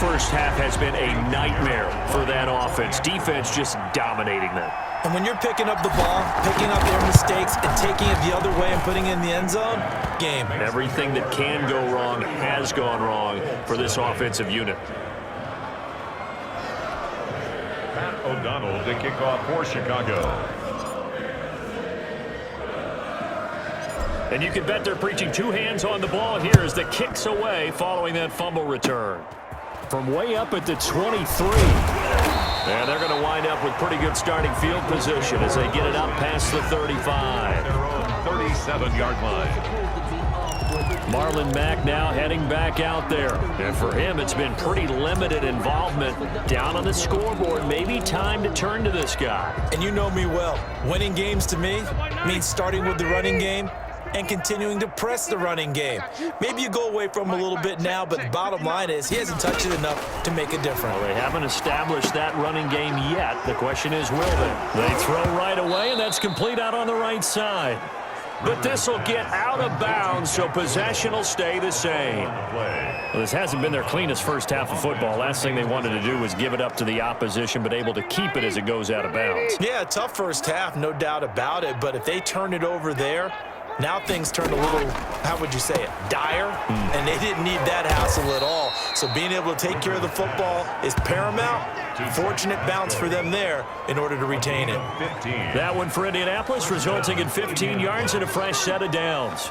first half has been a nightmare for that offense. Defense just dominating them. And when you're picking up the ball, picking up their mistakes, and taking it the other way and putting it in the end zone, game. Everything that can go wrong has gone wrong for this offensive unit. Pat O'Donnell to kick off for Chicago. And you can bet they're preaching two hands on the ball here as the kick's away following that fumble return. From way up at the 23. And they're going to wind up with pretty good starting field position as they get it up past the 35. Their own 37-yard line. Marlon Mack now heading back out there. And for him, it's been pretty limited involvement down on the scoreboard. Maybe time to turn to this guy. And you know me well. Winning games to me means starting with the running game and continuing to press the running game. Maybe you go away from him a little bit now, but the bottom line is he hasn't touched it enough to make a difference. Well, they haven't established that running game yet. The question is, will they? They throw right away, and that's complete out on the right side. But this will get out of bounds, so possession will stay the same. Well, this hasn't been their cleanest first half of football. Last thing they wanted to do was give it up to the opposition, but able to keep it as it goes out of bounds. Yeah, tough first half, no doubt about it. But if they turn it over there, now things turn a little, how would you say it, dire? And they didn't need that hassle at all. So being able to take care of the football is paramount. Fortunate bounce for them there in order to retain it. That one for Indianapolis, resulting in 15 yards and a fresh set of downs.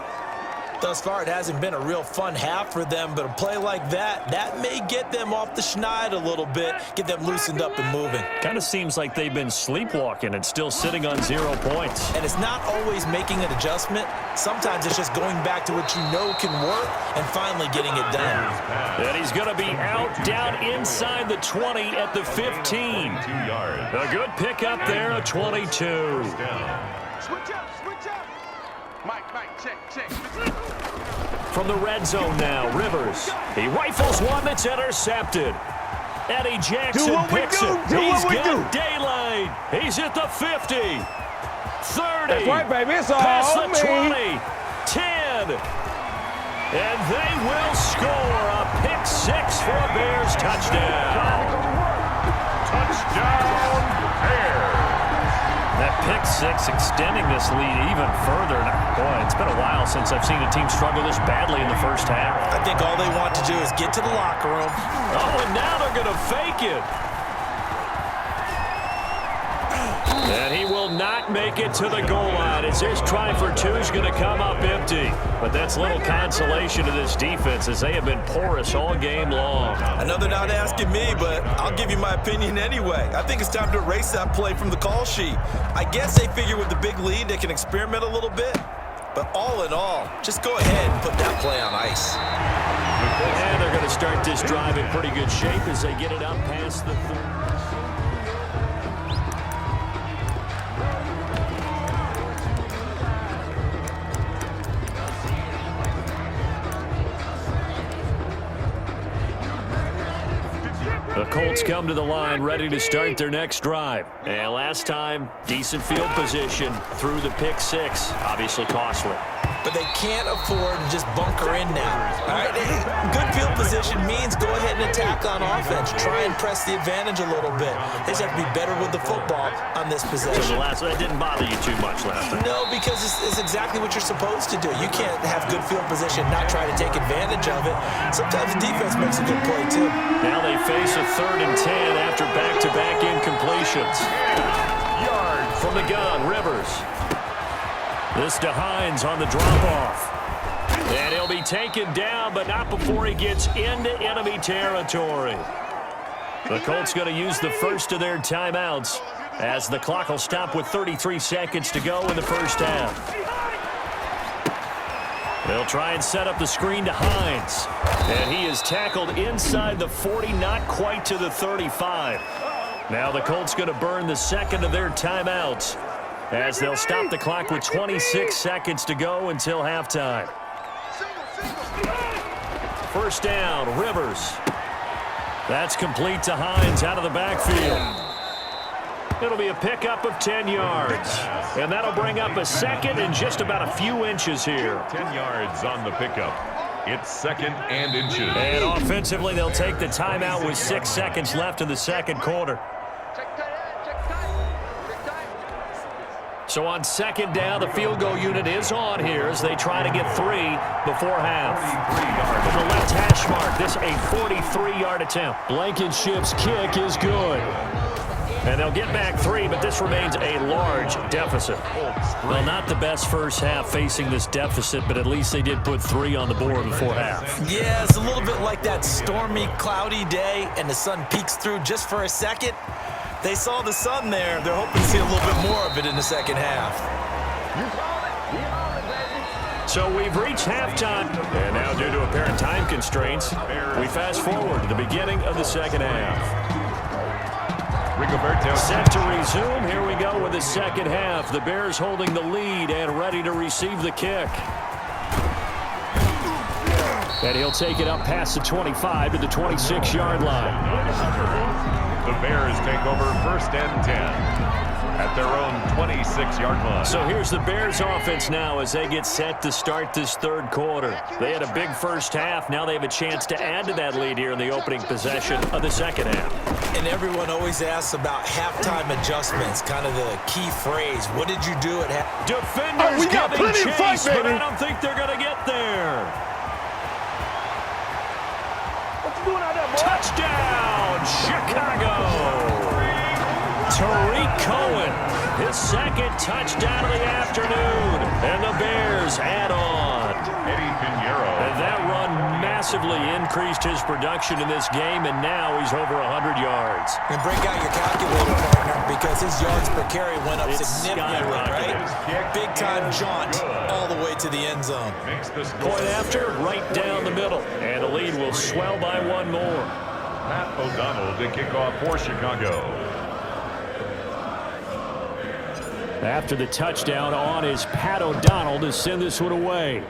Thus far, it hasn't been a real fun half for them, but a play like that may get them off the schneid a little bit, get them loosened up and moving. Kind of seems like they've been sleepwalking and still sitting on 0 points. And it's not always making an adjustment. Sometimes it's just going back to what you know can work and finally getting it done. And he's going to be out down inside the 20 at the 15. 2 yards. A good pickup there, a 22. Switch up. Mike, check. From the red zone now, Rivers. He rifles one that's intercepted. Eddie Jackson picks it. He's got daylight. He's at the 50. 30. That's right, baby. It's all past the on me. 20. 10. And they will score a pick six for a Bears touchdown. Touchdown, Bears. That pick six extending this lead even further. Boy, it's been a while since I've seen a team struggle this badly in the first half. I think all they want to do is get to the locker room. Oh, and now they're going to fake it. And he will not make it to the goal line as his try for two is going to come up empty. But that's little consolation to this defense as they have been porous all game long. I know they're not asking me, but I'll give you my opinion anyway. I think it's time to erase that play from the call sheet. I guess they figure with the big lead they can experiment a little bit. But all in all, just go ahead and put that play on ice. And they're going to start this drive in pretty good shape as they get it up past the 30. The Colts come to the line ready to start their next drive. And last time, decent field position through the pick six. Obviously costly. But they can't afford to just bunker in now. All right? Good field position means go ahead and attack on offense. Try and press the advantage a little bit. They just have to be better with the football on this possession. So that didn't bother you too much last time? No, because it's exactly what you're supposed to do. You can't have good field position, not try to take advantage of it. Sometimes the defense makes a good play, too. Now they face a 3rd and 10 after back-to-back incompletions. Yard from the gun, Rivers. This to Hines on the drop-off. And he'll be taken down, but not before he gets into enemy territory. The Colts going to use the first of their timeouts as the clock will stop with 33 seconds to go in the first half. They'll try and set up the screen to Hines. And he is tackled inside the 40, not quite to the 35. Now the Colts going to burn the second of their timeouts as they'll stop the clock with 26 seconds to go until halftime. First down, Rivers. That's complete to Hines out of the backfield. It'll be a pickup of 10 yards. And that'll bring up a second and just about a few inches here. 10 yards on the pickup. It's 2nd and inches. And offensively, they'll take the timeout with 6 seconds left in the second quarter. So on 2nd down, the field goal unit is on here as they try to get 3 before half. From the left hash mark, this a 43-yard attempt. Blankenship's kick is good. And they'll get back 3, but this remains a large deficit. Well, not the best first half facing this deficit, but at least they did put 3 on the board before half. Yeah, it's a little bit like that stormy, cloudy day, and the sun peeks through just for a second. They saw the sun there. They're hoping to see a little bit more of it in the second half. So we've reached halftime. And now, due to apparent time constraints, we fast forward to the beginning of the second half. Set to resume. Here we go with the second half. The Bears holding the lead and ready to receive the kick. And he'll take it up past the 25 to the 26-yard line. The Bears take over 1st and 10 at their own 26-yard line. So here's the Bears offense now as they get set to start this third quarter. They had a big first half. Now they have a chance to add to that lead here in the opening possession of the second half. And everyone always asks about halftime adjustments, kind of the key phrase. What did you do at half? Defenders we got giving plenty of chase, fight, but baby. I don't think they're going to get there. What you doing out there, boy? Touchdown, Chicago. Tariq Cohen, his second touchdown of the afternoon. And the Bears add on. Eddie Pinheiro. And that run massively increased his production in this game, and now he's over 100 yards. And break out your calculator, partner, because his yards per carry went up It's significantly, skyrocketed. right? Big-time jaunt all the way to the end zone. Makes the score. Point after, right down the middle. And the lead will swell by 1 more. Pat O'Donnell to kick off for Chicago. After the touchdown, on is Pat O'Donnell to send this one away.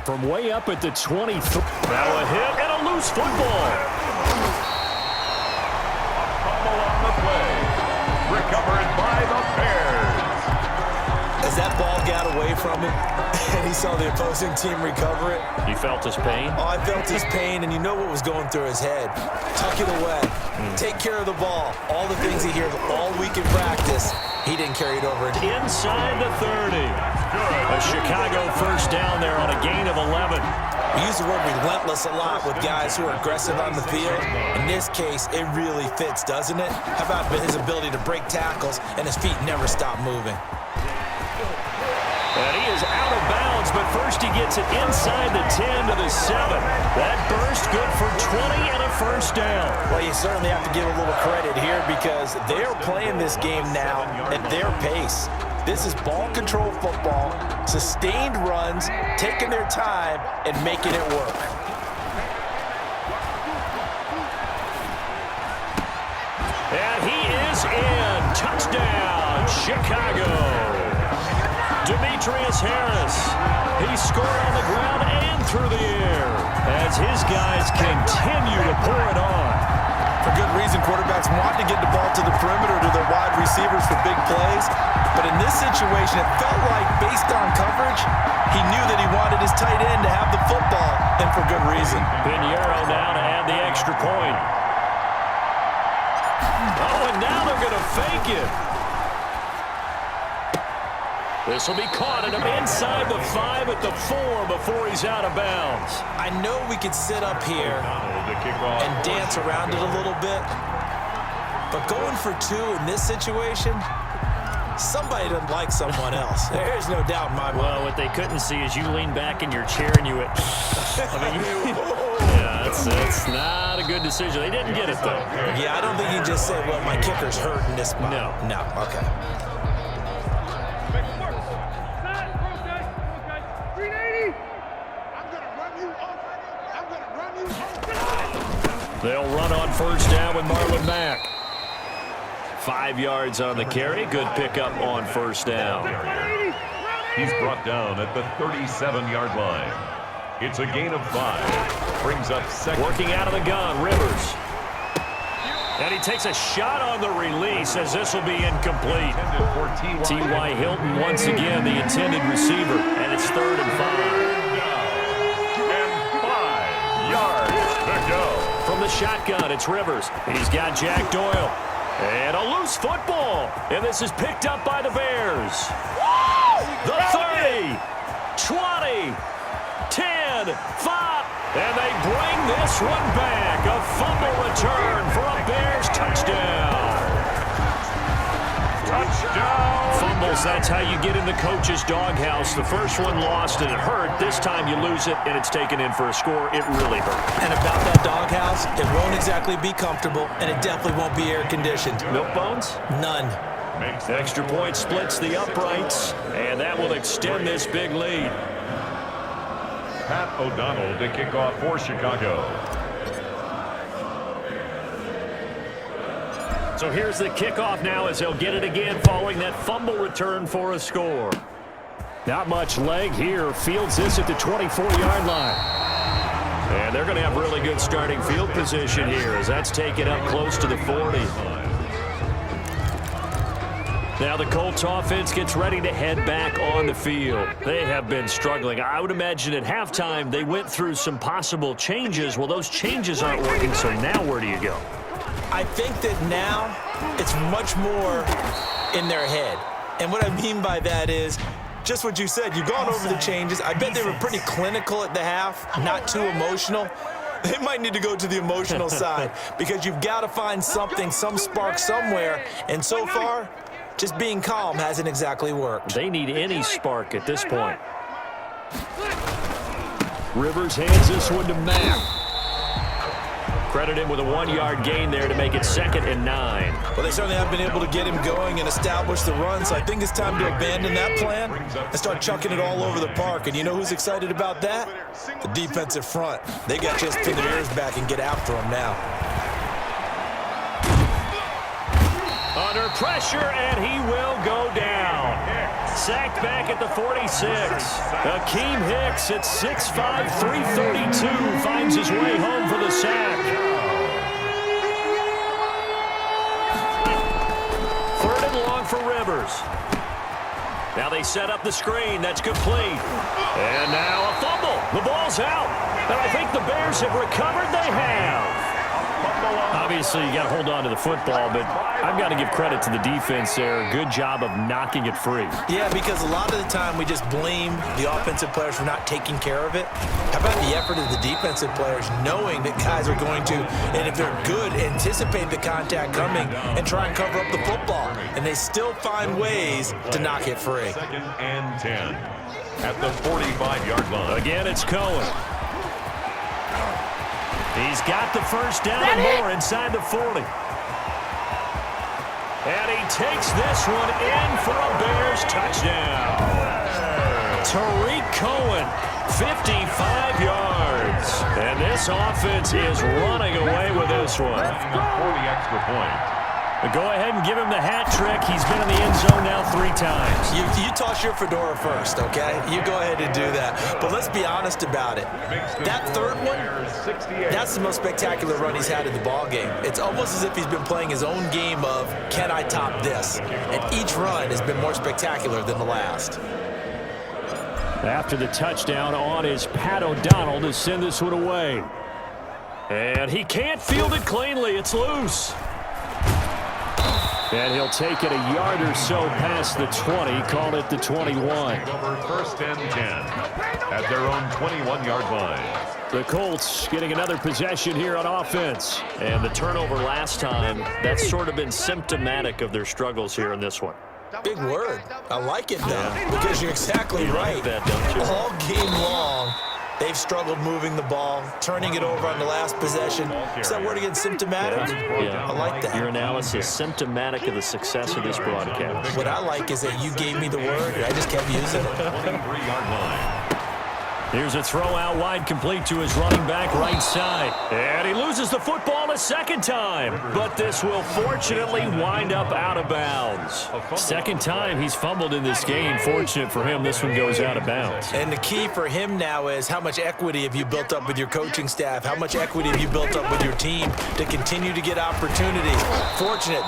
From way up at the 23. Now a hit and a loose football. Fumble on the play. Recovered by the Bears. As that ball got away from him, and he saw the opposing team recover it. You felt his pain? Oh, I felt his pain, and you know what was going through his head. Tuck it away. Take care of the ball. All the things he hears all week in practice, he didn't carry it over. Inside the 30. A Chicago first down there on a gain of 11. We use the word relentless a lot with guys who are aggressive on the field. In this case, it really fits, doesn't it? How about his ability to break tackles and his feet never stop moving? And he is out of bounds, but first he gets it inside the 10 to the 7. That burst good for 20 and a first down. Well, you certainly have to give a little credit here because they're playing this game now at their pace. This is ball control football, sustained runs, taking their time, and making it work. And he is in. Touchdown, Chicago. Demetrius Harris. He scored on the ground and through the air as his guys continue to pour it on. For good reason, quarterbacks want to get the ball to the perimeter to their wide receivers for big plays. But in this situation, it felt like, based on coverage, he knew that he wanted his tight end to have the football, and for good reason. Pinheiro now to add the extra point. Oh, and now they're going to fake it. This will be caught at him inside the 5 at the 4 before he's out of bounds. I know we could sit up here and dance around it a little bit, but going for 2 in this situation, somebody doesn't like someone else. There's no doubt in my mind. Well, what they couldn't see is you lean back in your chair and you went, yeah, that's not a good decision. They didn't get it, though. Yeah, I don't think you just say, well, my kicker's hurt in this spot. No, okay. They'll run on first down with Marlon Mack. 5 yards on the carry. Good pickup on first down. He's brought down at the 37-yard line. It's a gain of 5. Brings up second. Working out of the gun, Rivers. And he takes a shot on the release as this will be incomplete. T.Y. Hilton once again the intended receiver, and it's 3rd and 5. shotgun. It's Rivers. He's got Jack Doyle. And a loose football. And this is picked up by the Bears. The 30, 20, 10, 5. And they bring this one back. A fumble return for a Bears touchdown. Touchdown! Fumbles, that's how you get in the coach's doghouse. The first one lost and it hurt. This time you lose it and it's taken in for a score. It really hurt. And about that doghouse, it won't exactly be comfortable, and it definitely won't be air-conditioned. Milk bones? None. Extra point splits the uprights, and that will extend this big lead. Pat O'Donnell to kick off for Chicago. So here's the kickoff now as they'll get it again following that fumble return for a score. Not much leg here. Fields this at the 24-yard line. And they're going to have really good starting field position here as that's taken up close to the 40. Now the Colts offense gets ready to head back on the field. They have been struggling. I would imagine at halftime they went through some possible changes. Well, those changes aren't working, so now where do you go? I think that now it's much more in their head. And what I mean by that is just what you said. You've gone over the changes. I bet they were pretty clinical at the half, not too emotional. They might need to go to the emotional side because you've got to find something, some spark somewhere. And so far, just being calm hasn't exactly worked. They need any spark at this point. Rivers hands this one to Mack. Credit him with a 1-yard gain there to make it 2nd and 9. Well, they certainly have been able to get him going and establish the run, so I think it's time to abandon that plan and start chucking it all over the park. And you know who's excited about that? The defensive front. They got to just pin their ears back and get after him now. Under pressure, and he will go down. Sacked back at the 46. Akeem Hicks at 6'5", 332 finds his way home for the sack. 3rd and long for Rivers. Now they set up the screen. That's complete. And now a fumble. The ball's out. And I think the Bears have recovered. They have. Obviously, you got to hold on to the football, but I've got to give credit to the defense there. Good job of knocking it free. Yeah, because a lot of the time we just blame the offensive players for not taking care of it. How about the effort of the defensive players knowing that guys are going to, and if they're good, anticipate the contact coming and try and cover up the football. And they still find ways to knock it free. 2nd and 10 at the 45-yard line. Again, it's Cohen. He's got the first down and more inside the 40. And he takes this one in for a Bears touchdown. Tariq Cohen, 55 yards. And this offense is running away with this one. For the extra point. Go ahead and give him the hat trick. He's been in the end zone now 3 times. You toss your fedora first, okay? You go ahead and do that. But let's be honest about it. That 3rd one, that's the most spectacular run he's had in the ballgame. It's almost as if he's been playing his own game of, can I top this? And each run has been more spectacular than the last. After the touchdown on is Pat O'Donnell to send this one away. And he can't field it cleanly. It's loose. And he'll take it a yard or so past the 20, call it the 21. Over 1st and 10 at their own 21-yard line. The Colts getting another possession here on offense. And the turnover last time, that's sort of been symptomatic of their struggles here in this one. Big word. I like it, though, because you're exactly right. Like that, don't you? All game long, they've struggled moving the ball, turning it over on the last possession. Is that word again, symptomatic? Yeah. I like that. Your analysis, symptomatic of the success of this broadcast. What I like is that you gave me the word, and I just kept using it. 23-yard line. Here's a throw out wide, complete to his running back right side. And he loses the football a 2nd time. But this will fortunately wind up out of bounds. 2nd time he's fumbled in this game. Fortunate for him, this one goes out of bounds. And the key for him now is how much equity have you built up with your coaching staff? How much equity have you built up with your team to continue to get opportunities? Fortunate.